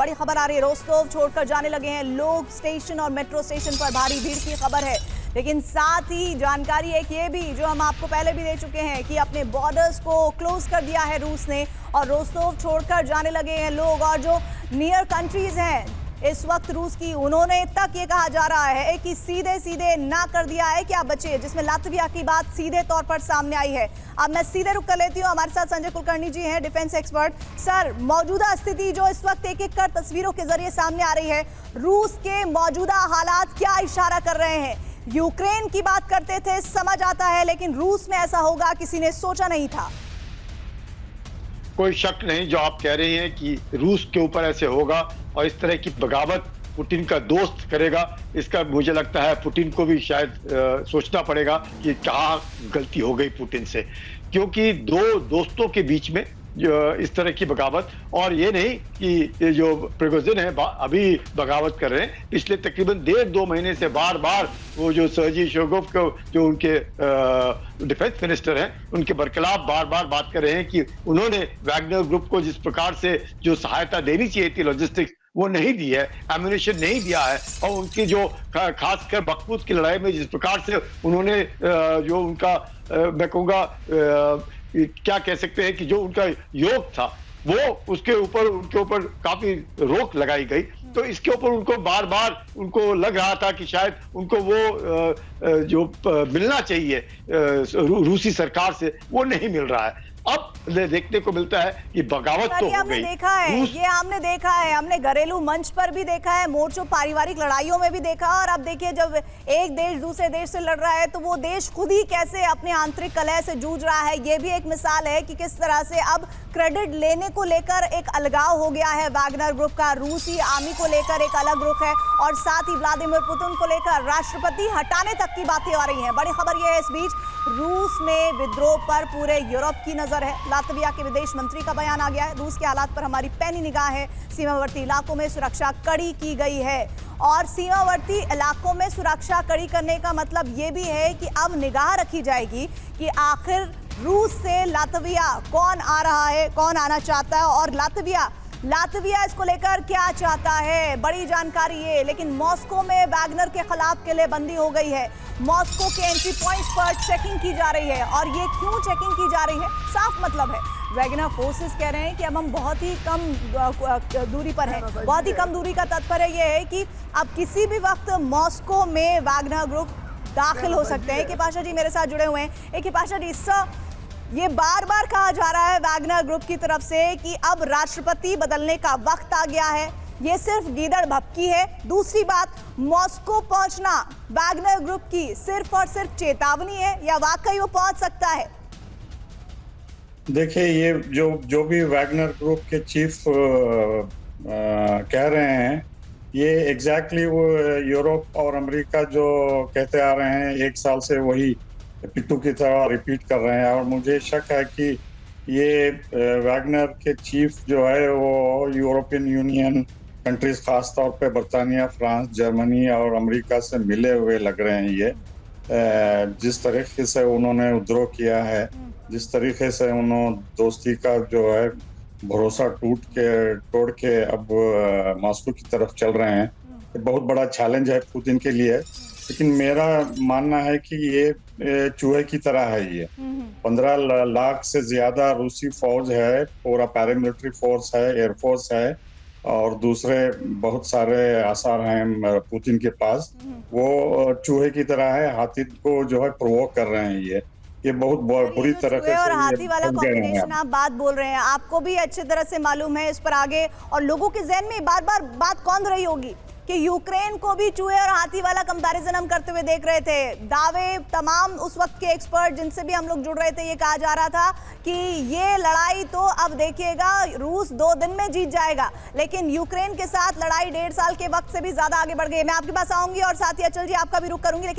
बड़ी खबर आ रही है, रोस्तोव छोड़कर जाने लगे हैं लोग। स्टेशन और मेट्रो स्टेशन पर भारी भीड़ की खबर है। लेकिन साथ ही जानकारी एक ये भी, जो हम आपको पहले भी दे चुके हैं, कि अपने बॉर्डर्स को क्लोज कर दिया है रूस ने और रोस्तोव छोड़कर जाने लगे हैं लोग। और जो नियर कंट्रीज हैं इस वक्त रूस की, उन्होंने तक ये कहा जा रहा है कि सीधे सीधे ना कर दिया है कि आप बचिए, जिसमें लातविया की बात सीधे तौर पर सामने आई है। अब मैं सीधे रुक कर लेती हूँ, हमारे साथ संजय कुलकर्णी जी हैं, डिफेंस एक्सपर्ट। सर, मौजूदा स्थिति जो इस वक्त एक एक कर तस्वीरों के जरिए सामने आ रही है, रूस के मौजूदा हालात क्या इशारा कर रहे हैं? यूक्रेन की बात करते थे, समझ आता है, लेकिन रूस में ऐसा होगा किसी ने सोचा नहीं था। कोई शक नहीं जो आप कह रही हैं कि रूस के ऊपर ऐसे होगा और इस तरह की बगावत पुतिन का दोस्त करेगा, इसका मुझे लगता है पुतिन को भी शायद सोचना पड़ेगा कि क्या गलती हो गई पुतिन से, क्योंकि दो दोस्तों के बीच में इस तरह की बगावत। और ये नहीं कि ये जो प्रिगोजिन है अभी बगावत कर रहे हैं, पिछले तकरीबन 1.5-2 महीने से बार बार वो जो सर्जी शोइगु को, जो उनके डिफेंस मिनिस्टर हैं, उनके बरखिलाफ बार बार बात कर रहे हैं कि उन्होंने वैगनर ग्रुप को जिस प्रकार से जो सहायता देनी चाहिए थी लॉजिस्टिक्स, वो नहीं दी है, एम्यूनिशन नहीं दिया है। और उनकी जो खासकर बखमूत की लड़ाई में जिस प्रकार से उन्होंने जो उनका मैं कहूँगा क्या कह सकते हैं कि जो उनका योग था, वो उनके ऊपर काफी रोक लगाई गई। तो इसके ऊपर उनको बार बार उनको लग रहा था कि शायद उनको वो जो मिलना चाहिए रूसी सरकार से, वो नहीं मिल रहा है। अब देखने को मिलता है कि बगावत तो हो गई। देखा है, ये हमने देखा है, हमने घरेलू मंच पर भी देखा है, मोर्चों पारिवारिक लड़ाइयों में भी देखा। और अब देखिए, जब एक देश दूसरे देश से लड़ रहा है तो वो देश खुद ही कैसे अपने आंतरिक कलह से जूझ रहा है। ये भी एक मिसाल है कि किस तरह से अब क्रेडिट लेने को लेकर एक अलगाव हो गया है वैगनर ग्रुप का। रूसी आर्मी को लेकर एक अलग रुख है और साथ ही व्लादिमीर पुतिन को लेकर राष्ट्रपति हटाने तक की बातें आ रही हैं। बड़ी खबर यह है इस बीच, रूस में विद्रोह पर पूरे यूरोप की नजर है। लातविया के विदेश मंत्री का बयान आ गया है, रूस के हालात पर हमारी पैनी निगाह है। सीमावर्ती इलाकों में सुरक्षा कड़ी की गई है और सीमावर्ती इलाकों में सुरक्षा कड़ी करने का मतलब ये भी है कि अब निगाह रखी जाएगी कि आखिर रूस से लातविया कौन आ रहा है, कौन आना चाहता है और लातविया इसको लेकर क्या चाहता है। बड़ी जानकारी ये। लेकिन मॉस्को में वैगनर के खिलाफ किलेबंदी हो गई है। मॉस्को के एंट्री पॉइंट्स पर चेकिंग की जा रही है। और ये क्यों चेकिंग की जा रही है, साफ मतलब है, वैगनर फोर्सेस कह रहे हैं कि अब हम बहुत ही कम दूरी पर हैं। बहुत ही कम दूरी का तात्पर्य ये है कि अब किसी भी वक्त मॉस्को में वैगनर ग्रुप दाखिल हो सकते हैं। केपाशा जी मेरे साथ जुड़े हुए हैं। केपाशा जी, ये बार बार कहा जा रहा है वैगनर ग्रुप की तरफ से कि अब राष्ट्रपति बदलने का वक्त आ गया है, ये सिर्फ गीदड़ भपकी है। दूसरी बात, मॉस्को पहुंचना वैगनर ग्रुप की सिर्फ और सिर्फ चेतावनी है या वाकई वो पहुंच सकता है? देखिए, ये जो भी वैगनर ग्रुप के चीफ कह रहे हैं, ये एग्जैक्टली वो यूरोप और अमेरिका जो कहते आ रहे हैं 1 साल से, वही पिट्टू की तरह रिपीट कर रहे हैं। और मुझे शक है कि ये वैगनर के चीफ जो है वो यूरोपियन यूनियन कंट्रीज, खास तौर पे बर्तानिया, फ्रांस, जर्मनी और अमेरिका से मिले हुए लग रहे हैं। ये जिस तरीके से उन्होंने विद्रोह किया है, जिस तरीके से उन्होंने दोस्ती का जो है भरोसा तोड़ के अब मॉस्को की तरफ चल रहे हैं, बहुत बड़ा चैलेंज है पुतिन के लिए। लेकिन मेरा मानना है कि ये चूहे की तरह है। ये 15 लाख से ज्यादा रूसी फौज है, पूरा पैरामिलिट्री फोर्स है, एयरफोर्स है और दूसरे बहुत सारे आसार हैं पुतिन के पास। वो चूहे की तरह है, हाथी को जो है प्रोवोक कर रहे हैं। ये बहुत बुरी तरह से और हाथी वाला कॉम्बिनेशन आप बात बोल रहे हैं, आपको भी अच्छी तरह से मालूम है इस पर आगे। और लोगों के जहन में बार बार बात कौन रही होगी कि यूक्रेन को भी चूहे और हाथी वाला कंपैरिजन हम करते हुए देख रहे थे। दावे तमाम उस वक्त के एक्सपर्ट जिनसे भी हम लोग जुड़ रहे थे, ये कहा जा रहा था कि ये लड़ाई तो अब देखिएगा रूस 2 दिन में जीत जाएगा। लेकिन यूक्रेन के साथ लड़ाई 1.5 साल के वक्त से भी ज्यादा आगे बढ़ गई है। मैं आपके पास आऊंगी और साथ ही अचल जी आपका भी रुख करूंगी।